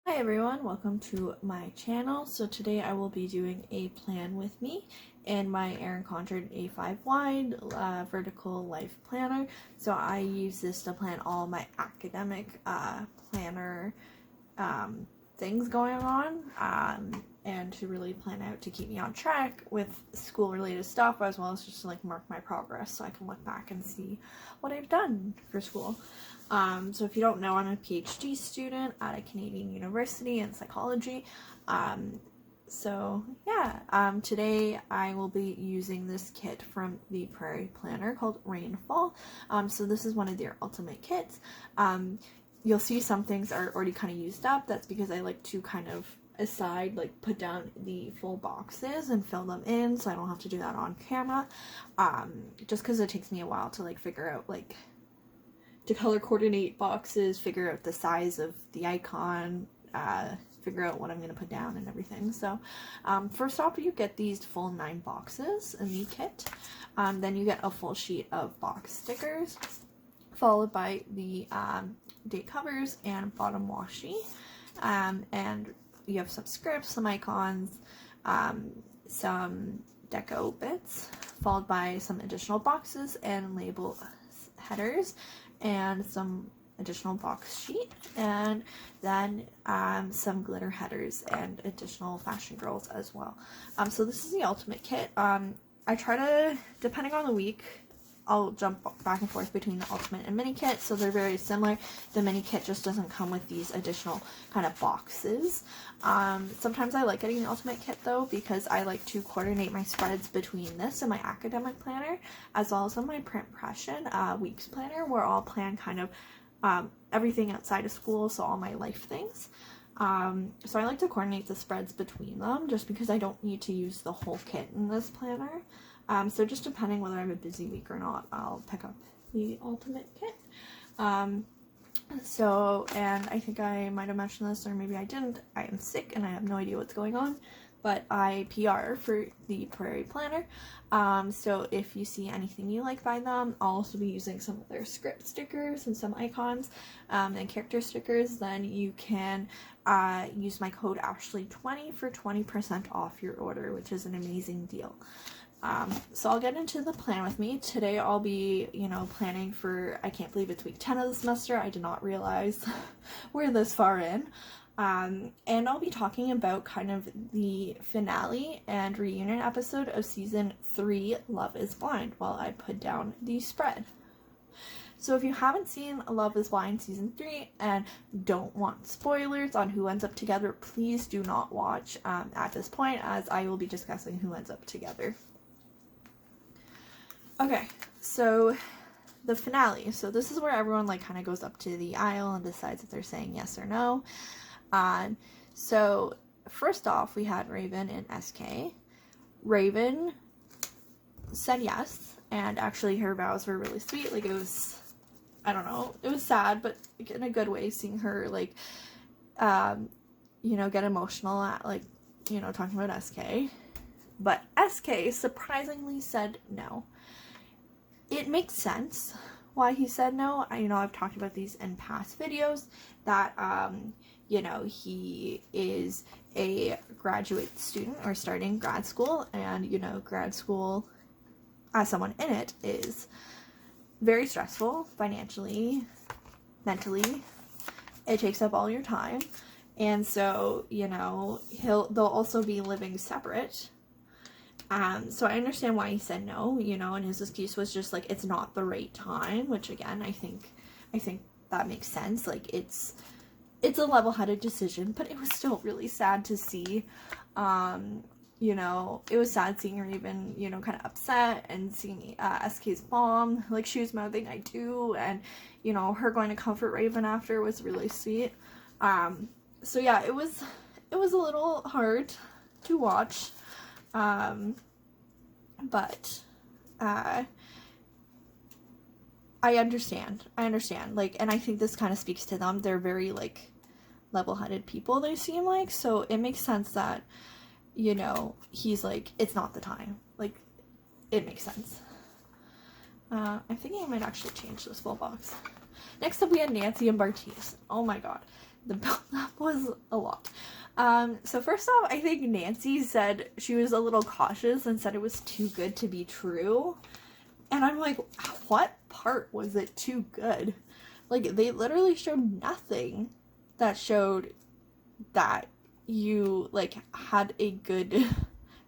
Hi everyone, welcome to my channel. So today I will be doing a plan with me in my Erin Condren A5 wide vertical life planner. So I use this to plan all my academic planner things going on and to really plan out to keep me on track with school related stuff, as well as just to like mark my progress so I can look back and see what I've done for school. So if you don't know, I'm a PhD student at a Canadian university in psychology. Today I will be using this kit from the Prairie Planner called Rainfall. So this is one of their ultimate kits. You'll see some things are already kind of used up. That's because I like to kind of put down the full boxes and fill them in, so I don't have to do that on camera. Just because it takes me a while to like figure out to color coordinate boxes, figure out the size of the icon, figure out what I'm going to put down and everything. So first off, you get these full 9 boxes in the kit. Then you get a full sheet of box stickers, followed by the date covers and bottom washi. And you have some scripts, some icons, some deco bits, followed by some additional boxes and label headers, and some additional box sheet, and then some glitter headers and additional fashion girls as well. So this is the ultimate kit. I try to, depending on the week, I'll jump back and forth between the ultimate and mini kit, so they're very similar. The mini kit just doesn't come with these additional kind of boxes. Sometimes I like getting the ultimate kit though, because I like to coordinate my spreads between this and my academic planner, as well as on my print impression weeks planner, where I'll plan kind of everything outside of school, so all my life things. So I like to coordinate the spreads between them, just because I don't need to use the whole kit in this planner. So just depending whether I have a busy week or not, I'll pick up the ultimate kit. And I think I might have mentioned this, or maybe I didn't. I am sick and I have no idea what's going on, but I PR for the Prairie Planner. So if you see anything you like by them, I'll also be using some of their script stickers and some icons and character stickers. Then you can use my code Ashley20 for 20% off your order, which is an amazing deal. So I'll get into the plan with me. Today I'll be, planning for, I can't believe it's week 10 of the semester. I did not realize we're this far in. And I'll be talking about kind of the finale and reunion episode of season 3, Love is Blind, while I put down the spread. So if you haven't seen Love is Blind season 3 and don't want spoilers on who ends up together, please do not watch at this point, as I will be discussing who ends up together. Okay, so the finale. So this is where everyone kind of goes up to the aisle and decides if they're saying yes or no. So first off, we had Raven and SK. Raven said yes, and actually her vows were really sweet. It was, I don't know, it was sad, but in a good way, seeing her get emotional at talking about SK. But SK surprisingly said no. It makes sense why he said no. I've talked about these in past videos, that he is a graduate student or starting grad school, and grad school, as someone in it, is very stressful financially, mentally. It takes up all your time, and so they'll also be living separate. So I understand why he said no, and his excuse was just it's not the right time, which again, I think that makes sense. It's a level-headed decision, but it was still really sad to see. It was sad seeing her even, kind of upset, and seeing SK's mom, she was mouthing I do, and, her going to comfort Raven after was really sweet. So yeah, it was a little hard to watch. But I understand, and I think this kind of speaks to them. They're very, level-headed people, they seem like, so it makes sense that, he's it's not the time. It makes sense. I'm thinking I might actually change this full box. Next up, we had Nancy and Bartiz. Oh my god. the build-up was a lot. So first off, I think Nancy said she was a little cautious and said it was too good to be true. And I'm like, what part was it too good? Like, they literally showed nothing that showed that you, like, had a good,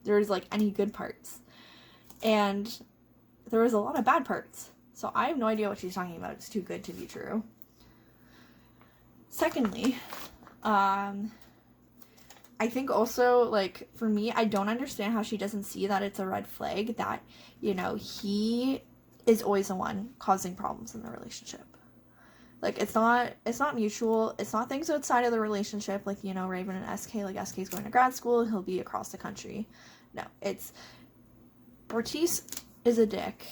there was, like, any good parts. And there was a lot of bad parts. So I have no idea what she's talking about. It's too good to be true. Secondly, I think also, like, for me, I don't understand how she doesn't see that it's a red flag that, you know, he is always the one causing problems in the relationship. Like, it's not mutual. It's not things outside of the relationship, like, you know, Raven and SK. Like, SK's going to grad school, he'll be across the country. No, it's Ortiz is a dick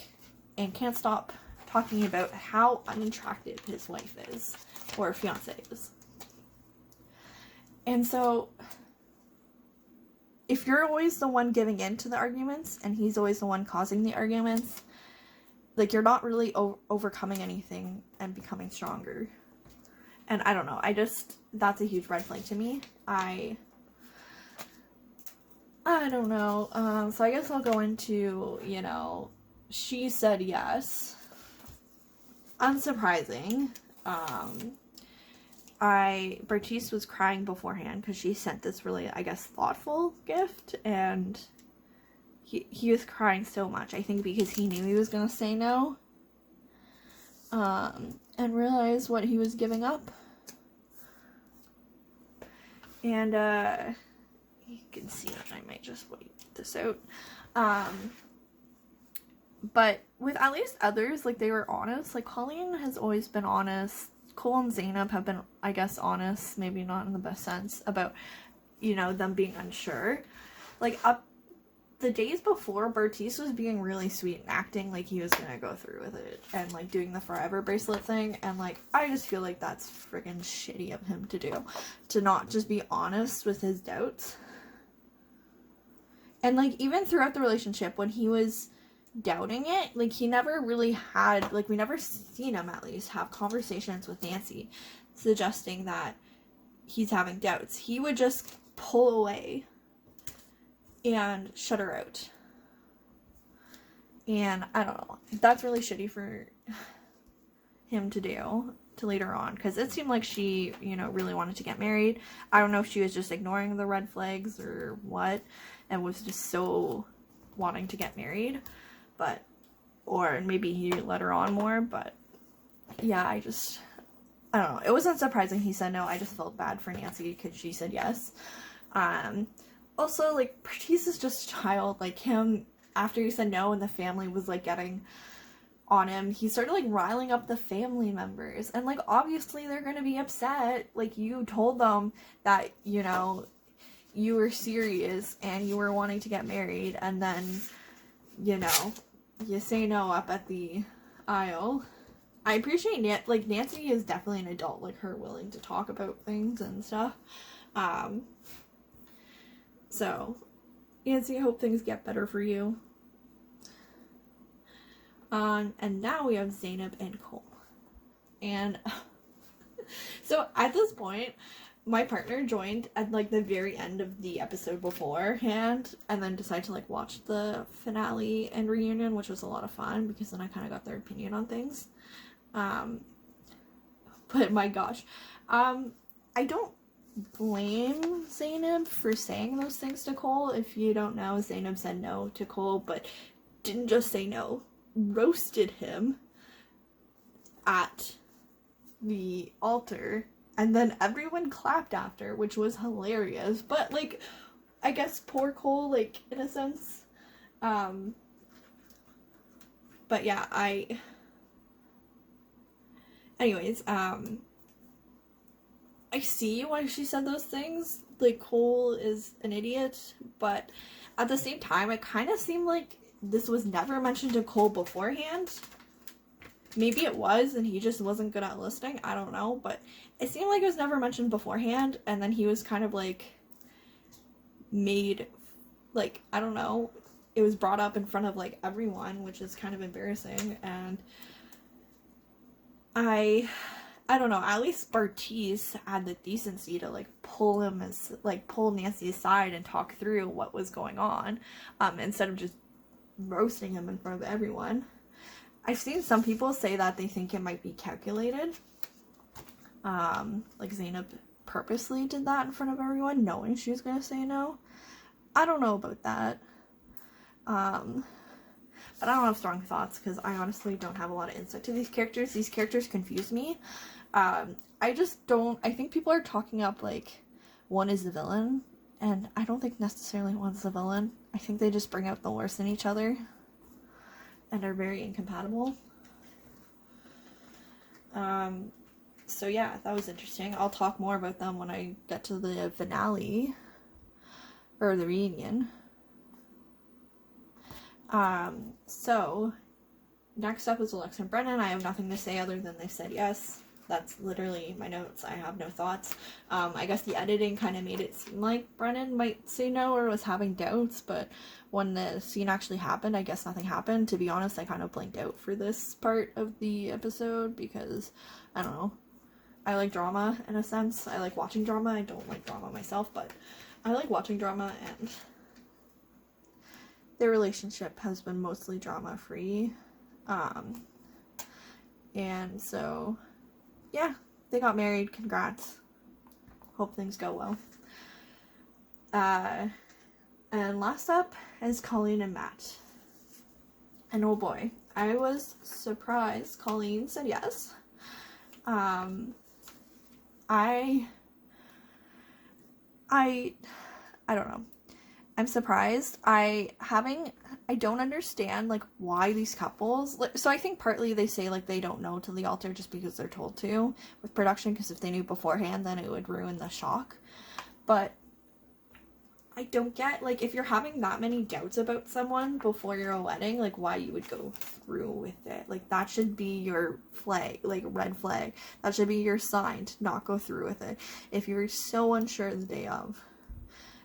and can't stop talking about how unattractive his wife is, or fiance is. And so, if you're always the one giving in to the arguments, and he's always the one causing the arguments, like, you're not really overcoming anything and becoming stronger. And I don't know, that's a huge red flag to me. I don't know. So I guess I'll go into, you know, she said yes. Unsurprising. Bertice was crying beforehand because she sent this really, I guess, thoughtful gift, and he was crying so much, I think because he knew he was gonna say no, and realized what he was giving up. And, you can see that I might just wait this out. But with at least others, like, they were honest. Like, Colleen has always been honest. Cole and Zainab have been, I guess, honest, maybe not in the best sense, about, you know, them being unsure. Like, up the days before, Bertice was being really sweet and acting like he was gonna go through with it, and, like, doing the forever bracelet thing, and, like, I just feel like that's friggin' shitty of him to do. To not just be honest with his doubts. And, like, even throughout the relationship, when he was doubting it, like, he never really had, like, we never seen him, at least, have conversations with Nancy suggesting that he's having doubts. He would just pull away and shut her out. And I don't know, that's really shitty for him to do to later on, because it seemed like she, you know, really wanted to get married. I don't know if she was just ignoring the red flags or what, and was just so wanting to get married. But, or maybe he led her on more, but yeah, I don't know. It wasn't surprising he said no. I just felt bad for Nancy because she said yes. Also, like, Bertice is just a child. Like, him, after he said no and the family was, like, getting on him, he started, like, riling up the family members. And, like, obviously they're gonna be upset. Like, you told them that, you know, you were serious and you were wanting to get married, and then, you know, you say no up at the aisle. I appreciate Nancy is definitely an adult, like, her willing to talk about things and stuff. So, Nancy, I hope things get better for you. And now we have Zainab and Cole. And so at this point, my partner joined at, like, the very end of the episode beforehand, and then decided to, like, watch the finale and reunion, which was a lot of fun, because then I kind of got their opinion on things. But my gosh, I don't blame Zainab for saying those things to Cole. If you don't know, Zainab said no to Cole, but didn't just say no, roasted him at the altar. And then everyone clapped after, which was hilarious. But, like, I guess poor Cole, like, in a sense. But yeah, anyways, I see why she said those things. Like, Cole is an idiot, but at the same time, it kind of seemed like this was never mentioned to Cole beforehand. Maybe it was, and he just wasn't good at listening. I don't know, but it seemed like it was never mentioned beforehand, and then he was kind of, like, made, like, I don't know, it was brought up in front of, like, everyone, which is kind of embarrassing, and I I don't know, at least Bartiz had the decency to like pull Nancy aside and talk through what was going on, instead of just roasting him in front of everyone. I've seen some people say that they think it might be calculated. Like Zainab purposely did that in front of everyone, knowing she was gonna say no. I don't know about that. But I don't have strong thoughts because I honestly don't have a lot of insight to these characters. These characters confuse me. I just don't, I think people are talking up like one is the villain, and I don't think necessarily one's the villain. I think they just bring out the worst in each other and are very incompatible. So yeah, that was interesting. I'll talk more about them when I get to the finale, or the reunion. So next up is Alexa and Brennan. I have nothing to say other than they said yes. That's literally my notes. I have no thoughts. I guess the editing kind of made it seem like Brennan might say no or was having doubts, but when the scene actually happened, I guess nothing happened. To be honest, I kind of blanked out for this part of the episode because, I don't know, I like drama in a sense. I like watching drama. I don't like drama myself, but I like watching drama, and their relationship has been mostly drama-free. And so, yeah, they got married. Congrats. Hope things go well. And last up is Colleen and Matt. And oh boy, I was surprised Colleen said yes. I don't know. I'm surprised. I don't understand, like, why these couples, like, so I think partly they say, like, they don't know till the altar just because they're told to with production, because if they knew beforehand, then it would ruin the shock. But I don't get, like, if you're having that many doubts about someone before your wedding, like, why you would go through with it. Like, that should be your flag, like, red flag. That should be your sign to not go through with it. If you're so unsure the day of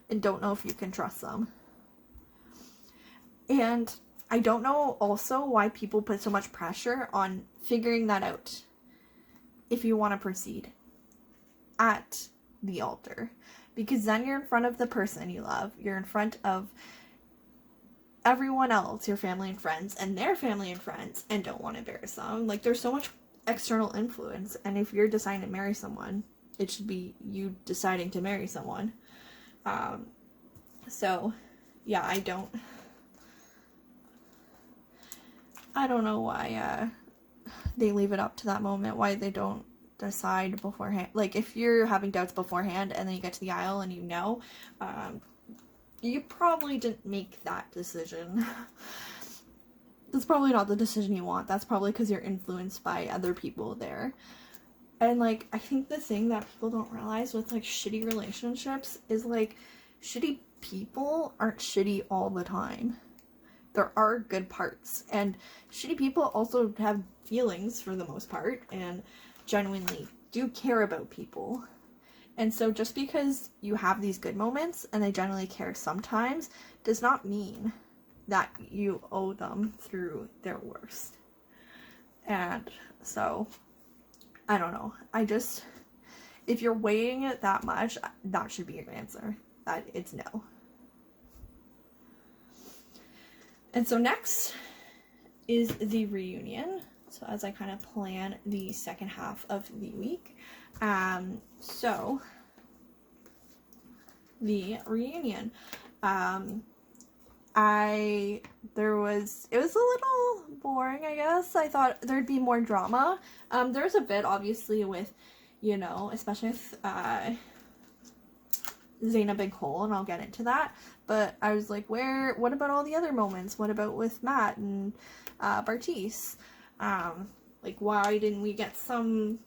and don't know if you can trust them. And I don't know also why people put so much pressure on figuring that out if you want to proceed at the altar. Because then you're in front of the person you love. You're in front of everyone else, your family and friends, and their family and friends, and don't want to embarrass them. Like, there's so much external influence, and if you're deciding to marry someone, it should be you deciding to marry someone. So, yeah, I don't know why, they leave it up to that moment, why they don't decide beforehand. Like, if you're having doubts beforehand, and then you get to the aisle and you know, you probably didn't make that decision. That's probably not the decision you want. That's probably because you're influenced by other people there. And, like, I think the thing that people don't realize with, like, shitty relationships is, like, shitty people aren't shitty all the time. There are good parts. And shitty people also have feelings for the most part and genuinely do care about people. And so just because you have these good moments and they genuinely care sometimes does not mean that you owe them through their worst. And so, I don't know. If you're weighing it that much, that should be your answer. That it's no. And so next is the reunion. So as I kind of plan the second half of the week. So the reunion. It was a little boring, I guess. I thought there'd be more drama. There's a bit, obviously, with, you know, especially with, Zainab and Cole, and I'll get into that. But I was like, what about all the other moments? What about with Matt and, Bartiz? Like, why didn't we get some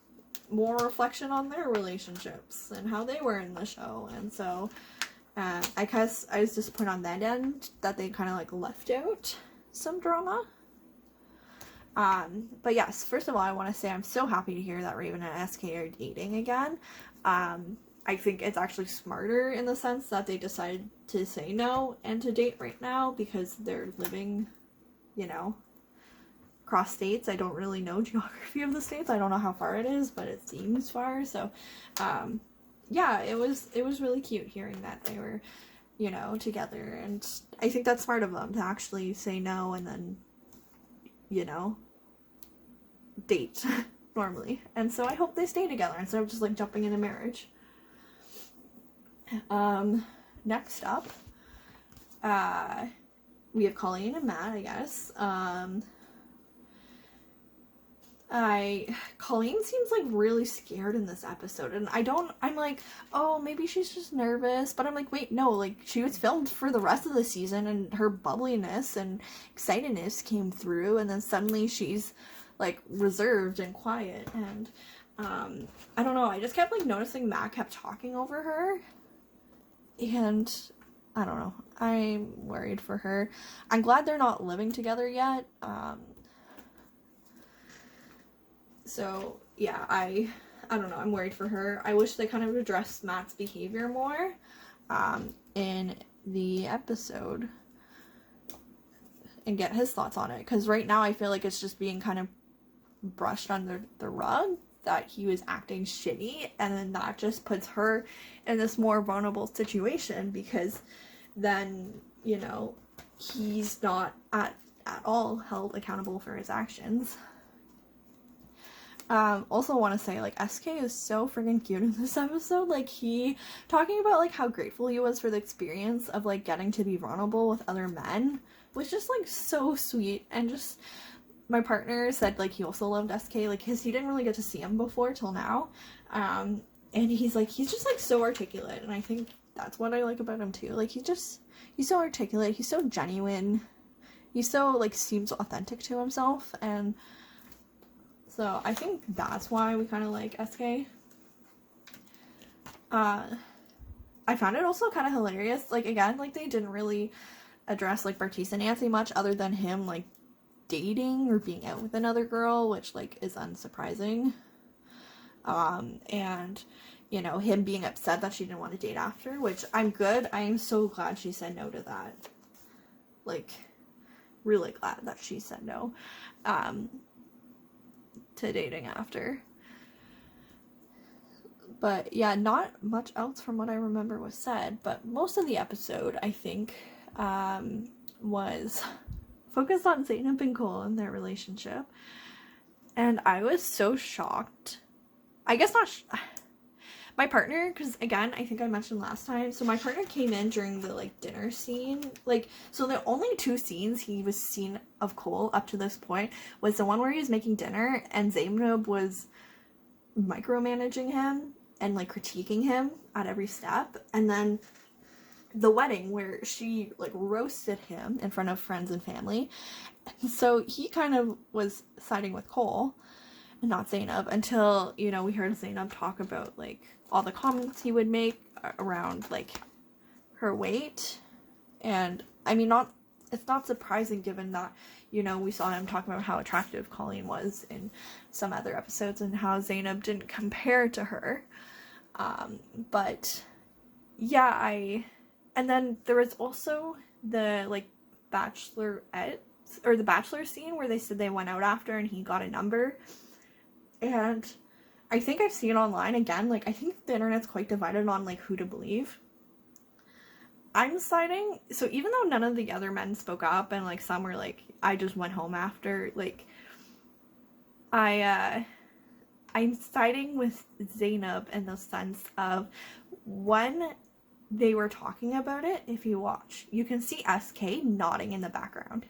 more reflection on their relationships and how they were in the show? And so, I guess I was disappointed on that end that they kind of, like, left out some drama. But yes, first of all, I want to say I'm so happy to hear that Raven and SK are dating again. I think it's actually smarter in the sense that they decided to say no and to date right now because they're living, you know, across states. I don't really know geography of the states. I don't know how far it is, but it seems far. So, yeah, it was really cute hearing that they were, you know, together. And I think that's smart of them to actually say no and then, you know, date normally. And so I hope they stay together instead of just like jumping into marriage. Next up, we have Colleen and Matt, I guess. Colleen seems like really scared in this episode, and I'm like, oh, maybe she's just nervous, but I'm like, wait, no, like, she was filmed for the rest of the season, and her bubbliness and excitedness came through, and then suddenly she's, like, reserved and quiet, and, I don't know, I just kept, like, noticing Matt kept talking over her, and I don't know, I'm worried for her. I'm glad they're not living together yet, so, yeah, I don't know, I'm worried for her. I wish they kind of addressed Matt's behavior more, in the episode, and get his thoughts on it, because right now I feel like it's just being kind of brushed under the rug, that he was acting shitty, and then that just puts her in this more vulnerable situation, because then, you know, he's not at all held accountable for his actions. Also want to say, like, SK is so freaking cute in this episode. Like, he talking about, like, how grateful he was for the experience of, like, getting to be vulnerable with other men was just, like, so sweet. And just, my partner said, like, he also loved SK, like, he didn't really get to see him before till now. And he's just, like, so articulate, and I think that's what I like about him, too. Like, he's so articulate, he's so genuine, he's so, like, seems authentic to himself, and so I think that's why we kind of like SK. I found it also kind of hilarious, like, again, like, they didn't really address, like, Bartise and Nancy much, other than him, like, dating or being out with another girl, which, like, is unsurprising. And, you know, him being upset that she didn't want to date after, which I'm good. I am so glad she said no to that. Like, really glad that she said no, to dating after. But yeah, not much else from what I remember was said, but most of the episode, I think, was focused on Zainab and Cole and their relationship. And I was so shocked. I guess not my partner, because again, I think I mentioned last time, so my partner came in during the, like, dinner scene, like, so the only two scenes he was seen of Cole up to this point was the one where he was making dinner and Zainab was micromanaging him and, like, critiquing him at every step, and then the wedding where she, like, roasted him in front of friends and family. And so he kind of was siding with Cole and not Zainab until, you know, we heard Zainab talk about, like, all the comments he would make around, like, her weight. And I mean, it's not surprising given that, you know, we saw him talk about how attractive Colleen was in some other episodes and how Zainab didn't compare to her. But yeah, and then there was also the, like, bachelorette or the bachelor scene where they said they went out after and he got a number. And I think I've seen online, again, like, I think the internet's quite divided on, like, who to believe. I'm siding, so even though none of the other men spoke up, and, like, some were like, I just went home after, like, I'm siding with Zainab in the sense of, when they were talking about it, if you watch, you can see SK nodding in the background.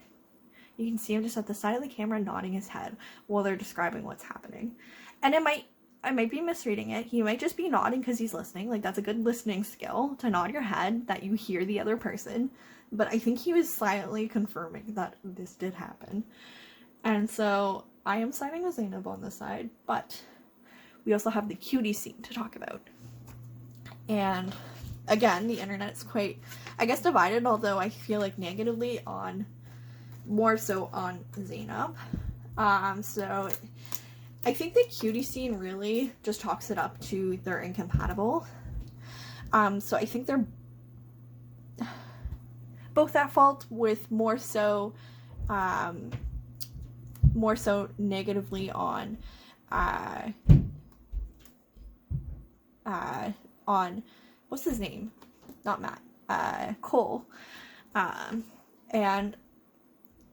You can see him just at the side of the camera nodding his head while they're describing what's happening. And I might be misreading it. He might just be nodding because he's listening. Like, that's a good listening skill, to nod your head that you hear the other person. But I think he was silently confirming that this did happen. And so I am siding with Zainab on this side. But we also have the cutie scene to talk about. And again, the internet's quite, I guess, divided, although I feel like negatively on, more so on Zainab. So I think the cutie scene really just talks it up to they're incompatible. So I think they're both at fault, with more so more so negatively on what's his name? Not Matt. Cole. And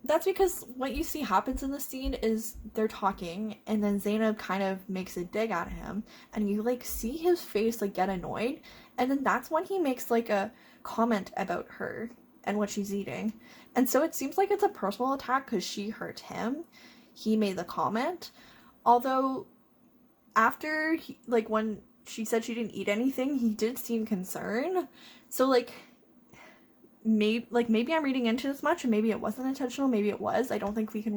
that's because what you see happens in the scene is they're talking, and then Zainab kind of makes a dig at him, and you like see his face like get annoyed, and then that's when he makes like a comment about her and what she's eating. And so it seems like it's a personal attack because she hurt him. He made the comment. Although after when she said she didn't eat anything, he did seem concerned. So like maybe I'm reading into this much, and maybe it wasn't intentional, maybe it was. I don't think we can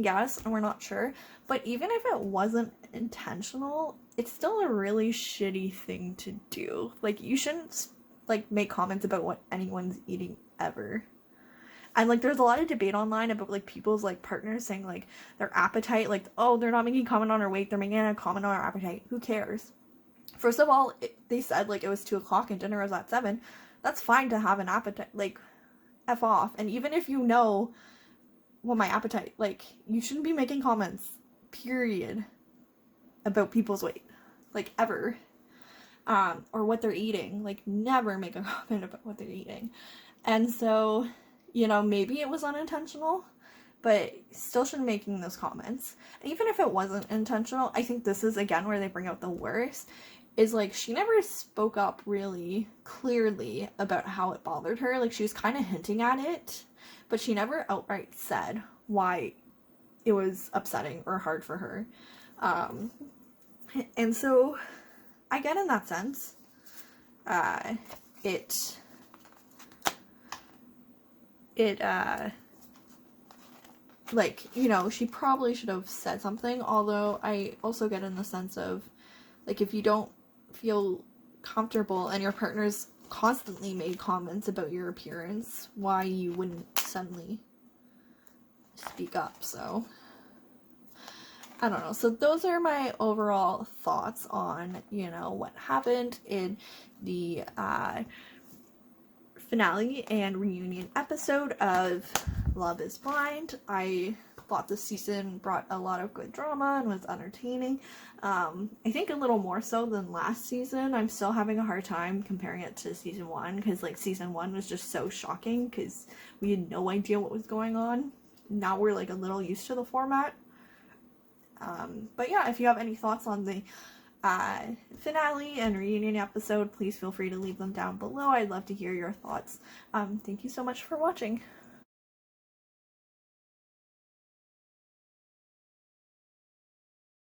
guess, and we're not sure. But even if it wasn't intentional, it's still a really shitty thing to do. Like, you shouldn't like make comments about what anyone's eating ever. And like there's a lot of debate online about like people's like partners saying like their appetite, like, oh, they're not making a comment on our weight, they're making a comment on our appetite. Who cares? First of all, they said like it was 2:00 and dinner was at 7. That's fine to have an appetite, like, F off. And even if you know what my appetite, like, you shouldn't be making comments, period, about people's weight, like, ever. Or what they're eating. Like, never make a comment about what they're eating. And so, you know, maybe it was unintentional, but still shouldn't be making those comments. And even if it wasn't intentional, I think this is, again, where they bring out the worst, is like she never spoke up really clearly about how it bothered her. Like, she was kind of hinting at it, but she never outright said why it was upsetting or hard for her. And so I get in that sense. Like, you know, she probably should have said something, although I also get in the sense of, like, if you don't feel comfortable and your partner's constantly made comments about your appearance, why you wouldn't suddenly speak up. So I don't know. So those are my overall thoughts on, you know, what happened in the finale and reunion episode of Love is Blind. I thought this season brought a lot of good drama and was entertaining. I think a little more so than last season. I'm still having a hard time comparing it to season 1, because like season 1 was just so shocking because we had no idea what was going on. Now we're like a little used to the format. But yeah, if you have any thoughts on the finale and reunion episode, please feel free to leave them down below. I'd love to hear your thoughts. Thank you so much for watching.